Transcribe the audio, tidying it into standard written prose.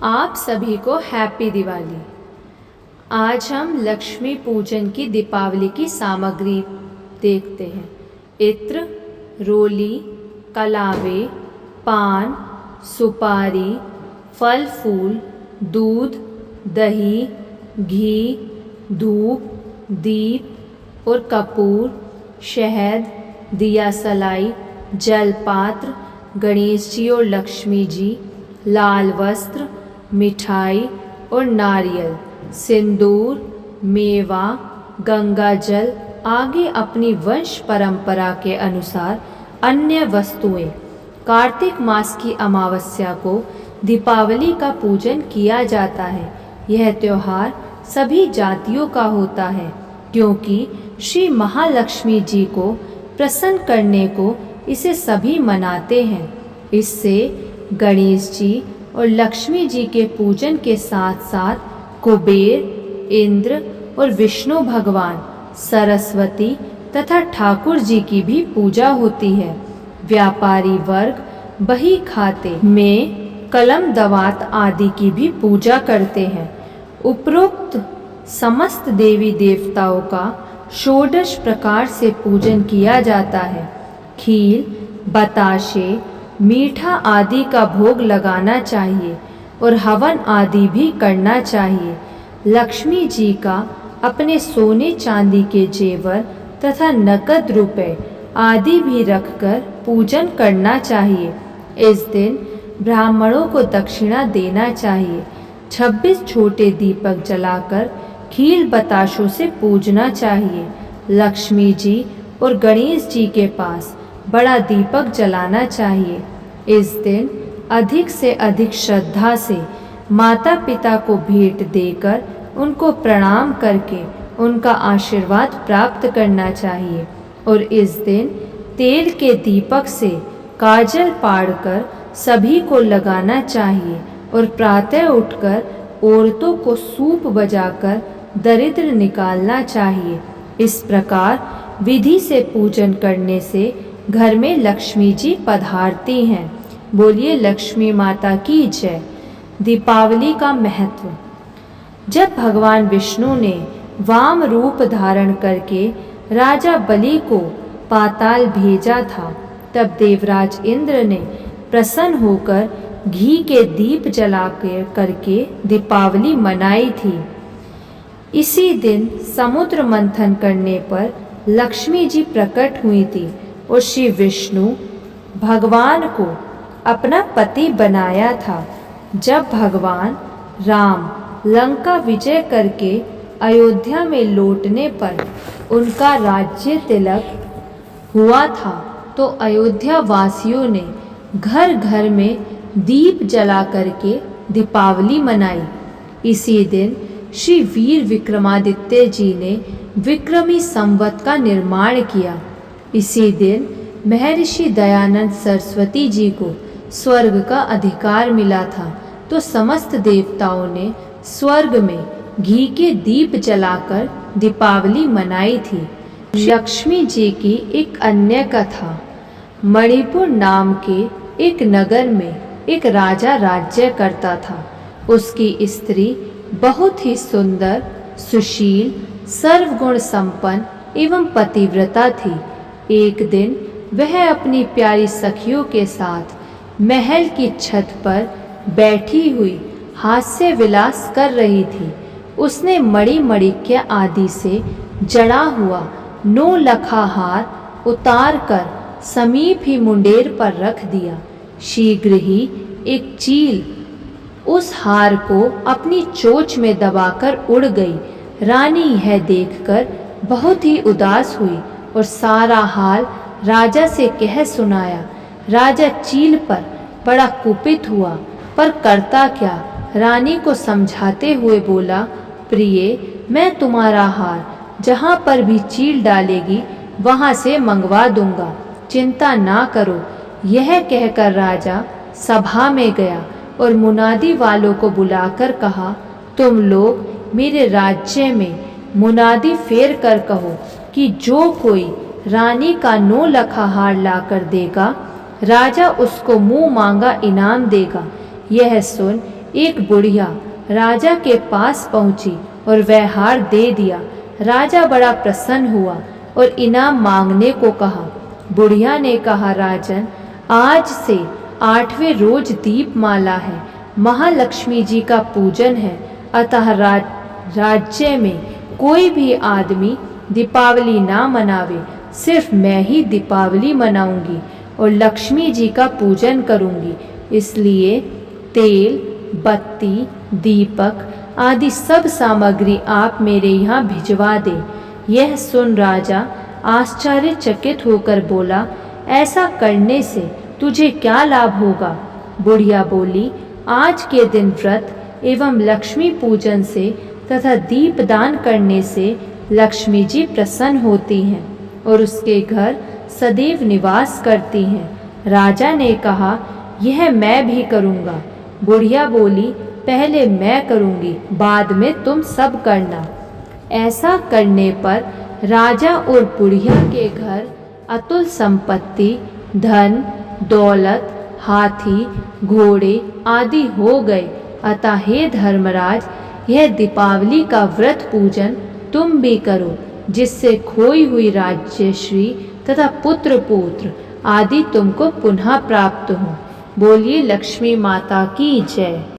आप सभी को हैप्पी दिवाली। आज हम लक्ष्मी पूजन की दीपावली की सामग्री देखते हैं। इत्र, रोली, कलावे, पान, सुपारी, फल फूल, दूध, दही, घी, धूप, दीप और कपूर, शहद, दिया सलाई, जलपात्र, गणेश जी और लक्ष्मी जी, लाल वस्त्र, मिठाई और नारियल, सिंदूर, मेवा, गंगा जल आगे अपनी वंश परंपरा के अनुसार अन्य वस्तुएं। कार्तिक मास की अमावस्या को दीपावली का पूजन किया जाता है। यह त्यौहार सभी जातियों का होता है क्योंकि श्री महालक्ष्मी जी को प्रसन्न करने को इसे सभी मनाते हैं। इससे गणेश जी और लक्ष्मी जी के पूजन के साथ साथ कुबेर, इंद्र और विष्णु भगवान, सरस्वती तथा ठाकुर जी की भी पूजा होती है। व्यापारी वर्ग बही खाते में कलम दवात आदि की भी पूजा करते हैं। उपरोक्त समस्त देवी देवताओं का षोडश प्रकार से पूजन किया जाता है। खीर, बताशे, मीठा आदि का भोग लगाना चाहिए और हवन आदि भी करना चाहिए। लक्ष्मी जी का अपने सोने चांदी के जेवर तथा नकद रुपए आदि भी रखकर पूजन करना चाहिए। इस दिन ब्राह्मणों को दक्षिणा देना चाहिए। 26 छोटे दीपक जलाकर खील बताशों से पूजना चाहिए। लक्ष्मी जी और गणेश जी के पास बड़ा दीपक जलाना चाहिए। इस दिन अधिक से अधिक श्रद्धा से माता पिता को भेंट देकर उनको प्रणाम करके उनका आशीर्वाद प्राप्त करना चाहिए और इस दिन तेल के दीपक से काजल पाड़कर सभी को लगाना चाहिए और प्रातः उठकर औरतों को सूप बजाकर दरिद्र निकालना चाहिए। इस प्रकार विधि से पूजन करने से घर में लक्ष्मी जी पधारती हैं। बोलिए लक्ष्मी माता की जय। दीपावली का महत्व। जब भगवान विष्णु ने वाम रूप धारण करके राजा बलि को पाताल भेजा था, तब देवराज इंद्र ने प्रसन्न होकर घी के दीप जला करके दीपावली मनाई थी। इसी दिन समुद्र मंथन करने पर लक्ष्मी जी प्रकट हुई थी और श्री विष्णु भगवान को अपना पति बनाया था। जब भगवान राम लंका विजय करके अयोध्या में लौटने पर उनका राज्य तिलक हुआ था तो अयोध्या वासियों ने घर घर में दीप जला करके दीपावली मनाई। इसी दिन श्री वीर विक्रमादित्य जी ने विक्रमी संवत का निर्माण किया। इसी दिन महर्षि दयानंद सरस्वती जी को स्वर्ग का अधिकार मिला था तो समस्त देवताओं ने स्वर्ग में घी के दीप जलाकर दीपावली मनाई थी। लक्ष्मी जी की एक अन्य कथा। मणिपुर नाम के एक नगर में एक राजा राज्य करता था। उसकी स्त्री बहुत ही सुंदर, सुशील, सर्वगुण संपन्न एवं पतिव्रता थी। एक दिन वह अपनी प्यारी सखियों के साथ महल की छत पर बैठी हुई हास्य विलास कर रही थी। उसने मणि मणिक्य आदि से जड़ा हुआ 9 लखा हार उतार कर समीप ही मुंडेर पर रख दिया। शीघ्र ही एक चील उस हार को अपनी चोंच में दबाकर उड़ गई। रानी यह देखकर बहुत ही उदास हुई और सारा हाल राजा से कह सुनाया। राजा चील पर बड़ा कुपित हुआ पर करता क्या, रानी को समझाते हुए बोला, प्रिय, मैं तुम्हारा हार जहाँ पर भी चील डालेगी वहाँ से मंगवा दूंगा, चिंता ना करो। यह कहकर राजा सभा में गया और मुनादी वालों को बुलाकर कहा, तुम लोग मेरे राज्य में मुनादी फेर कर कहो कि जो कोई रानी का 9 लखा हार लाकर देगा, राजा उसको मुंह मांगा इनाम देगा। यह सुन एक बुढ़िया राजा के पास पहुंची और वह हार दे दिया। राजा बड़ा प्रसन्न हुआ और इनाम मांगने को कहा। बुढ़िया ने कहा, राजन, आज से 8वें रोज दीपमाला है, महालक्ष्मी जी का पूजन है, अतः राज्य में कोई भी आदमी दीपावली ना मनावे, सिर्फ मैं ही दीपावली मनाऊंगी और लक्ष्मी जी का पूजन करूंगी। इसलिए तेल, बत्ती, दीपक आदि सब सामग्री आप मेरे यहाँ भिजवा दें। यह सुन राजा आश्चर्यचकित होकर बोला, ऐसा करने से तुझे क्या लाभ होगा? बुढ़िया बोली, आज के दिन व्रत एवं लक्ष्मी पूजन से तथा दीपदान करने से लक्ष्मी जी प्रसन्न होती हैं और उसके घर सदैव निवास करती हैं। राजा ने कहा, यह मैं भी करूँगा। बुढ़िया बोली, पहले मैं करूँगी, बाद में तुम सब करना। ऐसा करने पर राजा और बुढ़िया के घर अतुल संपत्ति, धन, दौलत, हाथी, घोड़े आदि हो गए। अतः हे धर्मराज, यह दीपावली का व्रत पूजन तुम भी करो, जिससे खोई हुई राज्यश्री तथा पुत्र पौत्र आदि तुमको पुनः प्राप्त हो। बोलिए लक्ष्मी माता की जय।